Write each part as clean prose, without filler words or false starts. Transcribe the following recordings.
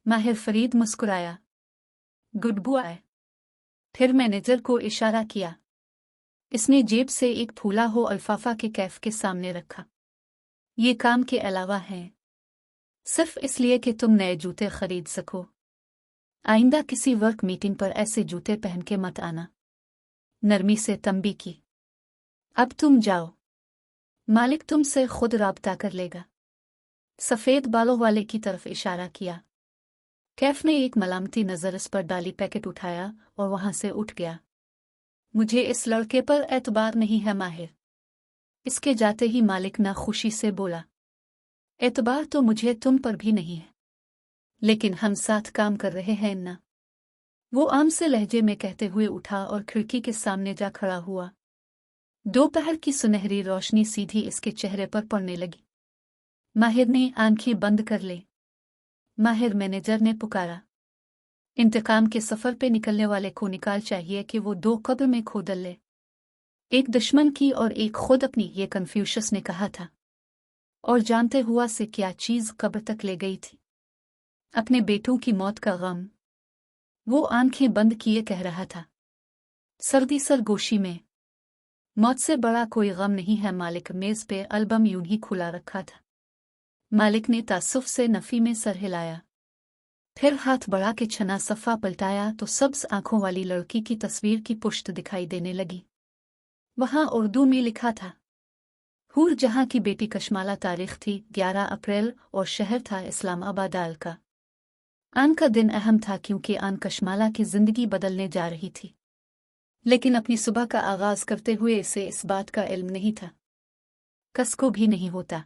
माहिर फरीद मुस्कुराया। Good boy. फिर मैनेजर को इशारा किया। इसने जेब से एक फूला हो अल्फाफा के कैफ के सामने रखा। ये काम के अलावा है, सिर्फ इसलिए कि तुम नए जूते खरीद सको। आइंदा किसी वर्क मीटिंग पर ऐसे जूते पहन के मत आना। नरमी से तंबी की। अब तुम जाओ, मालिक तुमसे खुद राब्ता कर लेगा। सफेद बालों वाले की तरफ इशारा किया। कैफ ने एक मलामती नजर इस पर डाली, पैकेट उठाया और वहां से उठ गया। मुझे इस लड़के पर एतबार नहीं है माहिर। इसके जाते ही मालिक नाखुशी से बोला। एतबार तो मुझे तुम पर भी नहीं है, लेकिन हम साथ काम कर रहे हैं ना। वो आम से लहजे में कहते हुए उठा और खिड़की के सामने जा खड़ा हुआ। दोपहर की सुनहरी रोशनी सीधी इसके चेहरे पर पड़ने लगी। माहिर ने आंखें बंद कर ली। माहिर, मैनेजर ने पुकारा। इंतकाम के सफर पे निकलने वाले को निकाल चाहिए कि वो दो कब्र में खोदल ले, एक दुश्मन की और एक खुद अपनी, ये कन्फ्यूशस ने कहा था। और जानते हुआ से क्या चीज कब्र तक ले गई थी? अपने बेटों की मौत का गम। वो आंखें बंद किए कह रहा था, सर्दी सरगोशी में, मौत से बड़ा कोई गम नहीं है मालिक। मेज पे एल्बम यूं ही खुला रखा था। मालिक ने तासुफ से नफी में सर हिलाया, फिर हाथ बढ़ा के छना सफ़ा पलटाया तो सब्ज आंखों वाली लड़की की तस्वीर की पुश्त दिखाई देने लगी। वहां उर्दू में लिखा था, हूर जहां की बेटी कशमाला। तारीख थी 11 अप्रैल और शहर था इस्लामाबाद आल का। आन का दिन अहम था क्योंकि आन कशमाला की जिंदगी बदलने जा रही थी, लेकिन अपनी सुबह का आगाज करते हुए इसे इस बात का इल्म नहीं था। कस को भी नहीं होता।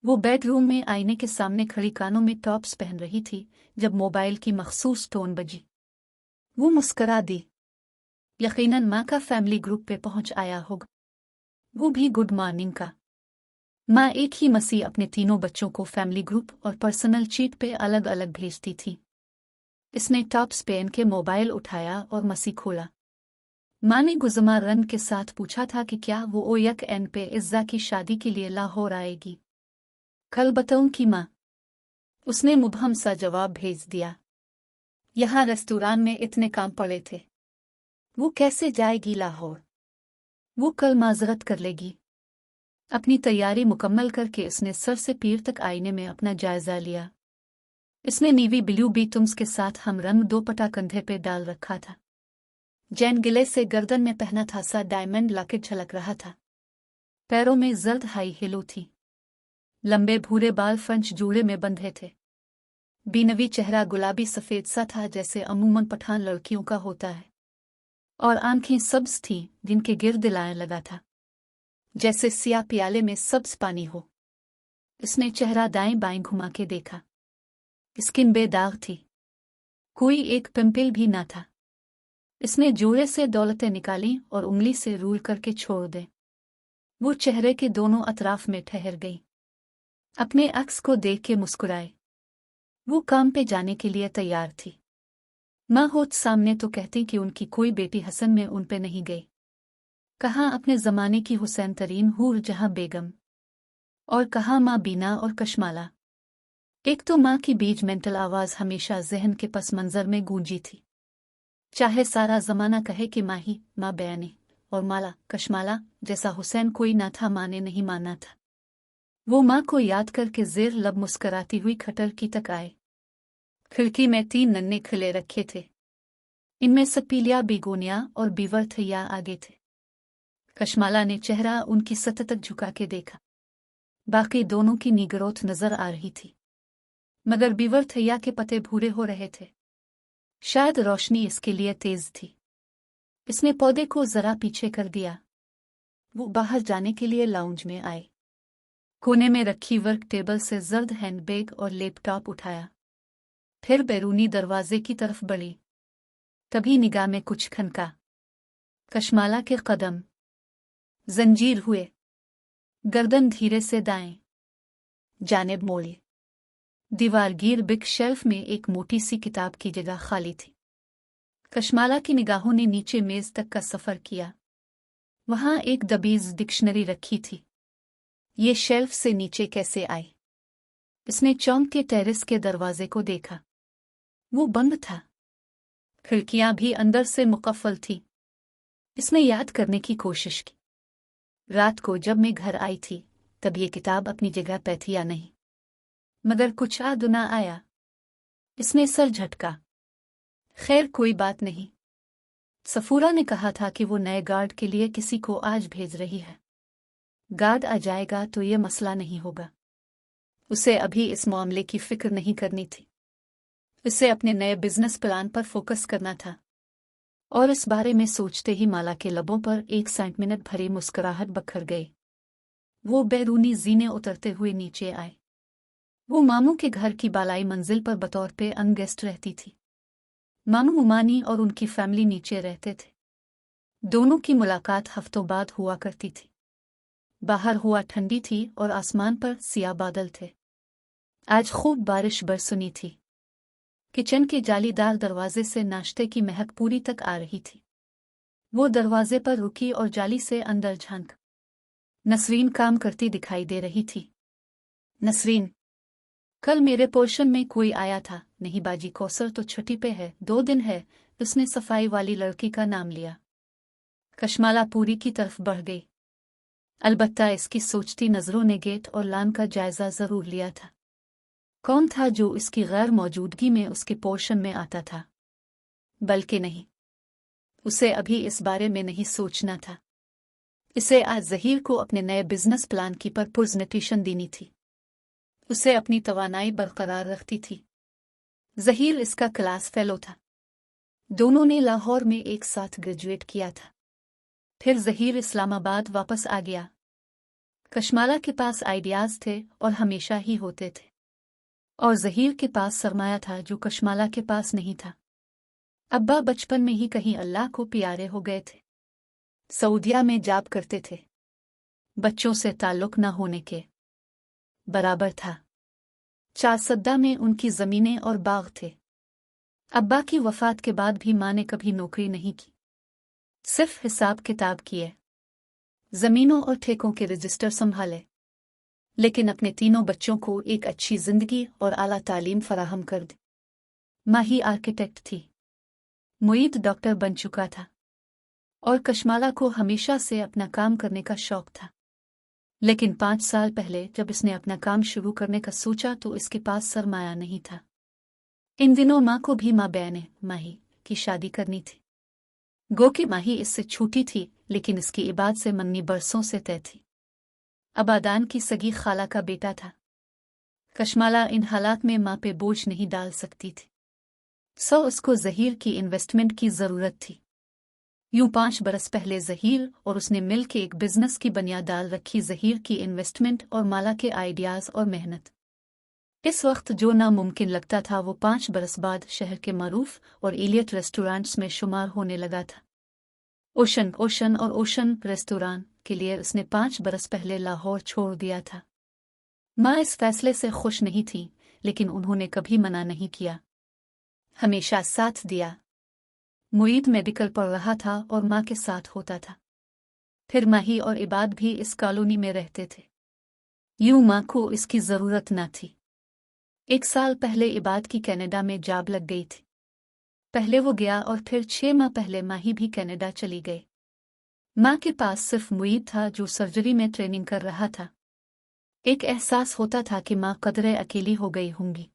वो बेडरूम में आईने के सामने खड़ी कानों में टॉप्स पहन रही थी जब मोबाइल की मखसूस टोन बजी। वो मुस्करा दी। यकीनन माँ का फैमिली ग्रुप पे पहुंच आया होगा, वो भी गुड मॉर्निंग का। माँ एक ही मसीह अपने तीनों बच्चों को फैमिली ग्रुप और पर्सनल चीट पे अलग अलग भेजती थी। इसने टॉप्स पहन के मोबाइल उठाया और मसीह खोला। माँ ने गुज़मा रंग के साथ पूछा था कि क्या वो ओयक एन पे इज़्ज़ा की शादी के लिए लाहौर आएगी। कल बताऊं कि माँ, उसने मुबहम सा जवाब भेज दिया। यहाँ रेस्टोरेंट में इतने काम पड़े थे, वो कैसे जाएगी लाहौर? वो कल माजरत कर लेगी। अपनी तैयारी मुकम्मल करके इसने सर से पीर तक आईने में अपना जायजा लिया। इसने नीवी ब्लू बीटम्स के साथ हम रंग दोपट्टा कंधे पे डाल रखा था। जैन गिले से गर्दन में पहना था सा डायमंड लॉकेट झलक रहा था। पैरों में जर्द हाई हीलो थी। लंबे भूरे बाल फ्रेंच जूड़े में बंधे थे। बीनवी चेहरा गुलाबी सफेद सा था जैसे अमूमन पठान लड़कियों का होता है, और आंखें सब्ज थीं जिनके गिर्द लाया लगा था, जैसे सिया प्याले में सब्ज पानी हो। इसने चेहरा दाएं बाएं घुमा के देखा। स्किन बेदाग थी, कोई एक पिंपल भी ना था। इसने जोड़े से दौलतें निकाली और उंगली से रूल करके छोड़ दे। वो चेहरे के दोनों अतराफ में ठहर गई। अपने अक्स को देख के मुस्कुराए। वो काम पे जाने के लिए तैयार थी। माँ होत सामने तो कहती कि उनकी कोई बेटी हसन में उन पे नहीं गई। कहाँ अपने ज़माने की हुसैन तरीन हूर जहाँ बेगम, और कहाँ माँ बीना और कशमाला। एक तो माँ की बीज मेंटल आवाज़ हमेशा जहन के पस मंज़र में गूंजी थी। चाहे सारा ज़माना कहे कि माँ ही, माँ बयानी और माला कशमाला जैसा हुसैन कोई ना था, माँ ने नहीं माना था। वो माँ को याद करके ज़ेर लब मुस्कराती हुई खटर की तक आए। खिड़की में 3 नन्हे खिले रखे थे। इनमें सपीलिया, बिगोनिया और बीवर्थैया आगे थे। कशमाला ने चेहरा उनकी सतह तक झुका के देखा। बाकी दोनों की निगरोथ नजर आ रही थी, मगर बीवर्थैया के पत्ते भूरे हो रहे थे। शायद रोशनी इसके लिए तेज थी। इसने पौधे को जरा पीछे कर दिया। वो बाहर जाने के लिए लाउंज में आए। कोने में रखी वर्क टेबल से जर्द हैंडबैग और लैपटॉप उठाया, फिर बैरूनी दरवाजे की तरफ बढ़ी। तभी निगाह में कुछ खनका। कशमाला के कदम जंजीर हुए। गर्दन धीरे से दाएं जानिब मोड़ी। दीवारगीर बिग शेल्फ में एक मोटी सी किताब की जगह खाली थी। कशमाला की निगाहों ने नीचे मेज तक का सफर किया। वहां एक दबीज डिक्शनरी रखी थी। ये शेल्फ से नीचे कैसे आई? इसने चौंक के टेरेस के दरवाजे को देखा। वो बंद था, खिड़कियां भी अंदर से मुकफ्फल थी। इसने याद करने की कोशिश की, रात को जब मैं घर आई थी तब ये किताब अपनी जगह पे थी या नहीं, मगर कुछ याद न आया। इसने सर झटका। खैर कोई बात नहीं। सफूरा ने कहा था कि वो नए गार्ड के लिए किसी को आज भेज रही है। गार्ड आ जाएगा तो ये मसला नहीं होगा। उसे अभी इस मामले की फिक्र नहीं करनी थी। उसे अपने नए बिजनेस प्लान पर फोकस करना था। और इस बारे में सोचते ही माला के लबों पर एक मिनट भरी मुस्कुराहट बखर गई। वो बैरूनी जीने उतरते हुए नीचे आए। वो मामू के घर की बालाई मंजिल पर बतौर पे अनगेस्ट रहती थी। मामू उमानी और उनकी फैमिली नीचे रहते थे। दोनों की मुलाकात हफ्तों बाद हुआ करती थी। बाहर हुआ ठंडी थी और आसमान पर सियाह बादल थे। आज खूब बारिश बरसुनी थी। किचन के जालीदार दरवाजे से नाश्ते की महक पूरी तक आ रही थी। वो दरवाजे पर रुकी और जाली से अंदर झांक। नसरीन काम करती दिखाई दे रही थी। नसरीन, कल मेरे पोर्शन में कोई आया था? नहीं बाजी, कौसर तो छुट्टी पे है, 2 दिन है। उसने सफाई वाली लड़की का नाम लिया। कशमाला पूरी की तरफ बढ़ गई। अलबत्ता इसकी सोचती नजरों ने गेट और लान का जायजा जरूर लिया था। कौन था जो इसकी गैर मौजूदगी में उसके पोर्शन में आता था? बल्कि नहीं, उसे अभी इस बारे में नहीं सोचना था। इसे आज ज़हीर को अपने नए बिजनेस प्लान की पर प्रेजेंटेशन देनी थी। उसे अपनी तवानाई बरकरार रखती थी। ज़हीर इसका क्लास फेलो था। दोनों ने लाहौर में एक साथ ग्रेजुएट किया था। फिर ज़हीर इस्लामाबाद वापस आ गया। कशमाला के पास आइडियाज़ थे और हमेशा ही होते थे। और ज़हीर के पास सरमाया था जो कशमाला के पास नहीं था। अब्बा बचपन में ही कहीं अल्लाह को प्यारे हो गए थे। सऊदिया में जॉब करते थे। बच्चों से ताल्लुक न होने के बराबर था। चारसद्दा में उनकी ज़मीनें और बाग थे। अब्बा की वफ़ात के बाद भी माँ ने कभी नौकरी नहीं की, सिर्फ हिसाब किताब किए, ज़मीनों और ठेकों के रजिस्टर संभाले। लेकिन अपने तीनों बच्चों को एक अच्छी ज़िंदगी और आला तालीम फराहम कर दी। माँ ही आर्किटेक्ट थी। मुईद डॉक्टर बन चुका था। और कशमाला को हमेशा से अपना काम करने का शौक था। लेकिन 5 साल पहले जब इसने अपना काम शुरू करने का सोचा तो इसके पास सरमाया नहीं था। इन दिनों माँ को भी माही की शादी करनी थी। गो कि माही इससे छूटी थी, लेकिन इसकी इबाद से मन्नी बरसों से तय थी। अबादान की सगी खाला का बेटा था। कशमाला इन हालात में माँ पे बोझ नहीं डाल सकती थी। उसको ज़हीर की इन्वेस्टमेंट की ज़रूरत थी। यूं 5 बरस पहले ज़हीर और उसने मिल के एक बिजनेस की बुनियाद डाल रखी। ज़हीर की इन्वेस्टमेंट और माला के आइडियाज़ और मेहनत। इस वक्त जो नामुमकिन लगता था वो 5 बरस बाद शहर के मरूफ और एलियट रेस्टोरेंट्स में शुमार होने लगा था। ओशन रेस्टोरेंट के लिए उसने 5 बरस पहले लाहौर छोड़ दिया था। माँ इस फैसले से खुश नहीं थी, लेकिन उन्होंने कभी मना नहीं किया, हमेशा साथ दिया। मुईद मेडिकल पढ़ रहा था और माँ के साथ होता था। फिर माही और इबाद भी इस कॉलोनी में रहते थे। यूं माँ को इसकी ज़रूरत न थी। 1 साल पहले इबाद की कनाडा में जॉब लग गई थी। पहले वो गया और फिर 6 माह पहले माही भी कनाडा चली गई। माँ के पास सिर्फ मुईद था जो सर्जरी में ट्रेनिंग कर रहा था। एक एहसास होता था कि माँ कदरे अकेली हो गई होंगी।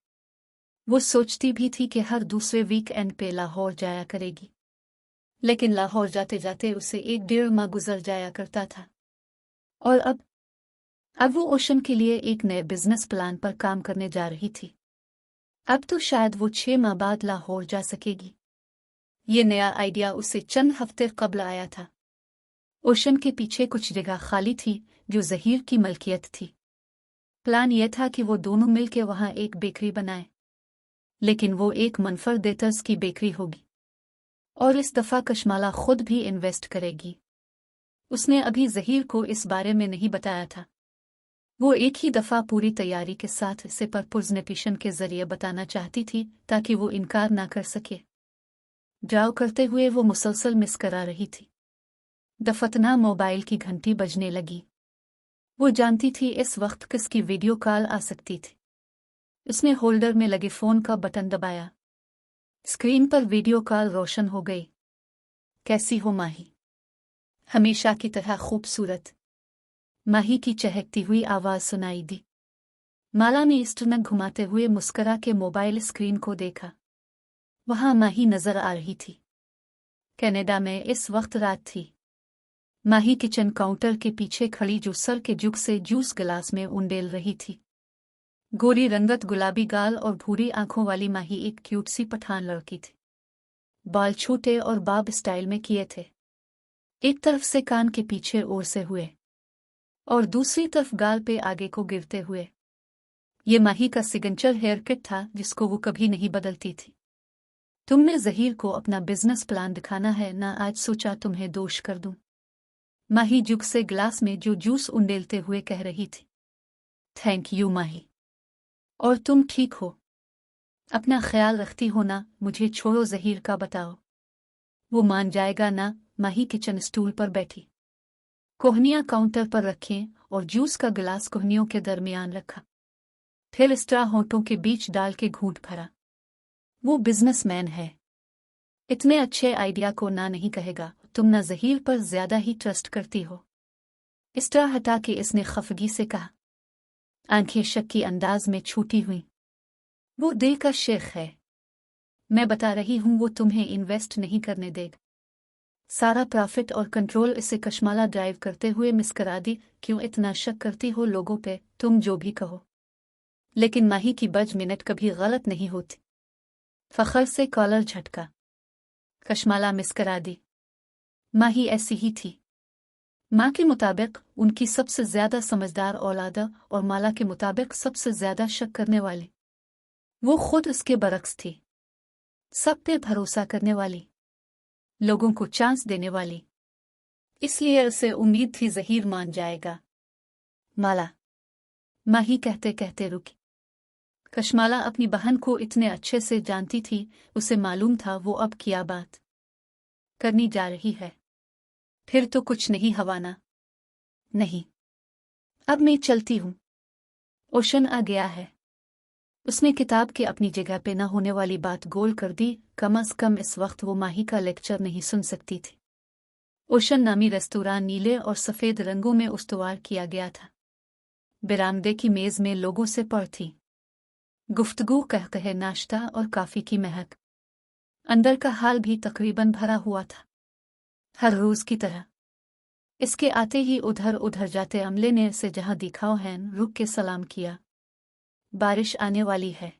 वो सोचती भी थी कि हर दूसरे वीकेंड पे लाहौर जाया करेगी, लेकिन लाहौर जाते जाते उसे 1 डेढ़ माह गुजर जाया करता था। और अब वो ओशन के लिए एक नए बिजनेस प्लान पर काम करने जा रही थी। अब तो शायद वो 6 माह बाद लाहौर जा सकेगी। ये नया आइडिया उसे चंद हफ्ते कबल आया था। ओशन के पीछे कुछ जगह खाली थी जो ज़हीर की मलकियत थी। प्लान यह था कि वो दोनों मिलकर वहां एक बेकरी बनाए, लेकिन वो एक मनफरदेतर्स की बेकरी होगी। और इस दफ़ा कशमाला खुद भी इन्वेस्ट करेगी। उसने अभी ज़हीर को इस बारे में नहीं बताया था। वो एक ही दफ़ा पूरी तैयारी के साथ इसे पर प्रेजेंटेशन के जरिए बताना चाहती थी ताकि वो इनकार ना कर सके। जाओ करते हुए वो मुसलसल मिस करा रही थी। दफतना मोबाइल की घंटी बजने लगी। वो जानती थी इस वक्त किसकी वीडियो कॉल आ सकती थी। उसने होल्डर में लगे फ़ोन का बटन दबाया। स्क्रीन पर वीडियो कॉल रोशन हो गई। कैसी हो माही? हमेशा की तरह खूबसूरत। माही की चहकती हुई आवाज सुनाई दी। माला ने स्टनक घुमाते हुए मुस्करा के मोबाइल स्क्रीन को देखा। वहां माही नजर आ रही थी। कनाडा में इस वक्त रात थी। माही किचन काउंटर के पीछे खड़ी जो सर के जुग से जूस गिलास में उंडेल रही थी। गोरी रंगत, गुलाबी गाल और भूरी आंखों वाली माही एक क्यूट सी पठान लड़की थी। बाल छोटे और बाब स्टाइल में किए थे। एक तरफ से कान के पीछे ओर से हुए और दूसरी तरफ गाल पे आगे को गिरते हुए। ये माही का सिग्नेचर हेयर कट था जिसको वो कभी नहीं बदलती थी। तुमने ज़हीर को अपना बिजनेस प्लान दिखाना है ना, आज सोचा तुम्हें दोष कर दूं। माही जुग से गिलास में जो जूस उंडेलते हुए कह रही थी। थैंक यू माही। और तुम ठीक हो? अपना ख्याल रखती हो ना? मुझे छोड़ो, ज़हीर का बताओ। वो मान जाएगा ना? माही किचन स्टूल पर बैठी, कोहनियां काउंटर पर रखें और जूस का गिलास कोहनियों के दरमियान रखा। फिर स्ट्रा होंठों के बीच डाल के घूंट भरा। वो बिजनेसमैन है, इतने अच्छे आइडिया को ना नहीं कहेगा। तुम ना ज़हीर पर ज्यादा ही ट्रस्ट करती हो। स्ट्रा हटा के इसने खफगी से कहा, आंखें शक की अंदाज में छूटी हुई। वो दिल का शेख है, मैं बता रही हूं, वो तुम्हें इन्वेस्ट नहीं करने देगा। सारा प्रॉफिट और कंट्रोल इसे कश्माला ड्राइव करते हुए मुस्कुरा दी। क्यों इतना शक करती हो लोगों पे? तुम जो भी कहो, लेकिन माही की बज मिनट कभी गलत नहीं होती। फखर से कॉलर झटका। कश्माला मुस्कुरा दी। माही ऐसी ही थी। माँ के मुताबिक उनकी सबसे ज्यादा समझदार औलाद और माला के मुताबिक सबसे ज्यादा शक करने वाली। वो खुद उसके बरक्स थी, सब पे भरोसा करने वाली, लोगों को चांस देने वाली। इसलिए उसे उम्मीद थी ज़हीर मान जाएगा। माला, माही कहते कहते रुकी। कश्माला अपनी बहन को इतने अच्छे से जानती थी, उसे मालूम था वो अब क्या बात करनी जा रही है। फिर तो कुछ नहीं हवाना। नहीं, अब मैं चलती हूं। ओशन आ गया है। उसने किताब के अपनी जगह पे न होने वाली बात गोल कर दी। कम से कम इस वक्त वो माही का लेक्चर नहीं सुन सकती थी। ओशन नामी रेस्तोरां नीले और सफेद रंगों में उस्तवार किया गया था। बरामदे की मेज में लोगों से पर थी गुफ्तगू, कहकहे, नाश्ता और काफी की महक। अंदर का हाल भी तकरीबन भरा हुआ था, हर रोज की तरह। इसके आते ही उधर उधर जाते अमले ने इसे जहां दिखाओ हैन रुक के सलाम किया। बारिश आने वाली है,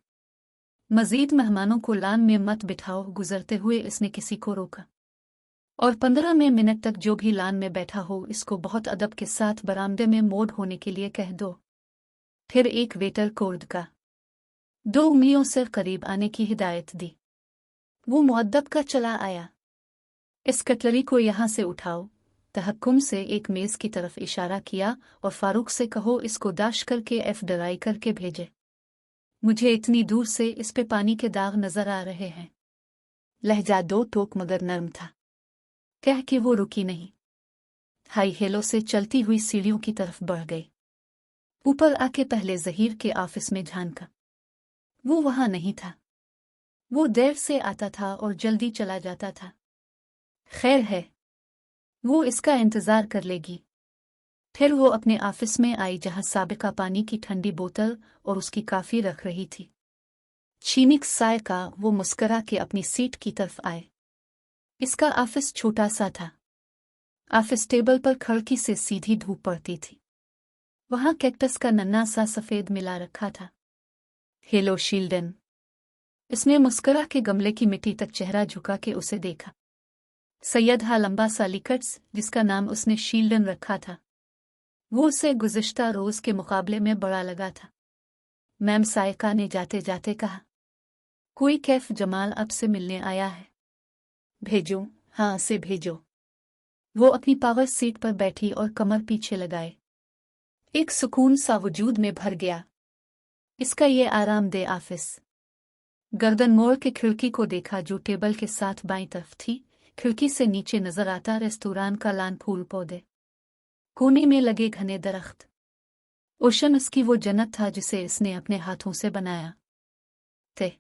मजीद मेहमानों को लान में मत बिठाओ। गुजरते हुए इसने किसी को रोका, और 15 मिनट तक जो भी लान में बैठा हो इसको बहुत अदब के साथ बरामदे में मोड़ होने के लिए कह दो। फिर एक वेटर को का 2 उंगलियों से करीब आने की हिदायत दी। वो मुअद्दब का चला आया। इस कटलरी को यहां से उठाओ। तहक्कुम से एक मेज की तरफ इशारा किया और फारूक से कहो इसको दाश करके एफ डराई करके भेजे। मुझे इतनी दूर से इस पे पानी के दाग नजर आ रहे हैं। लहजा दो टोक मगर नर्म था। कह के वो रुकी नहीं, हाई हेलो से चलती हुई सीढ़ियों की तरफ बढ़ गई। ऊपर आके पहले ज़हीर के ऑफिस में झांका। वो वहां नहीं था। वो देर से आता था और जल्दी चला जाता था। खैर है, वो इसका इंतजार कर लेगी। फिर वो अपने ऑफिस में आई जहां साबिका पानी की ठंडी बोतल और उसकी कॉफी रख रही थी। चीनिक साय का वो मुस्करा के अपनी सीट की तरफ आए। इसका ऑफिस छोटा सा था। ऑफिस टेबल पर खिड़की से सीधी धूप पड़ती थी। वहां कैक्टस का नन्हा सा सफेद मिला रखा था। Hello Schleiden. इसने मुस्करा के गमले की मिट्टी तक चेहरा झुका के उसे देखा। सैयद हा लंबा सा लिकट्स, जिसका नाम उसने शील्डन रखा था, वो उसे गुज़िश्ता रोज के मुकाबले में बड़ा लगा था। मैम, सायका ने जाते जाते कहा, कोई कैफ जमाल अब से मिलने आया है। भेजो? हाँ, से भेजो। वो अपनी पावर सीट पर बैठी और कमर पीछे लगाए। एक सुकून सा वजूद में भर गया। इसका ये आरामदेह ऑफिस। गर्दन मोड़ के खिड़की को देखा जो टेबल के साथ बाईं तरफ थी। खिड़की से नीचे नजर आता रेस्तोरां का लान, फूल पौधे, कोने में लगे घने दरख्त। ओशन उसकी वो जन्नत था जिसे इसने अपने हाथों से बनाया थे।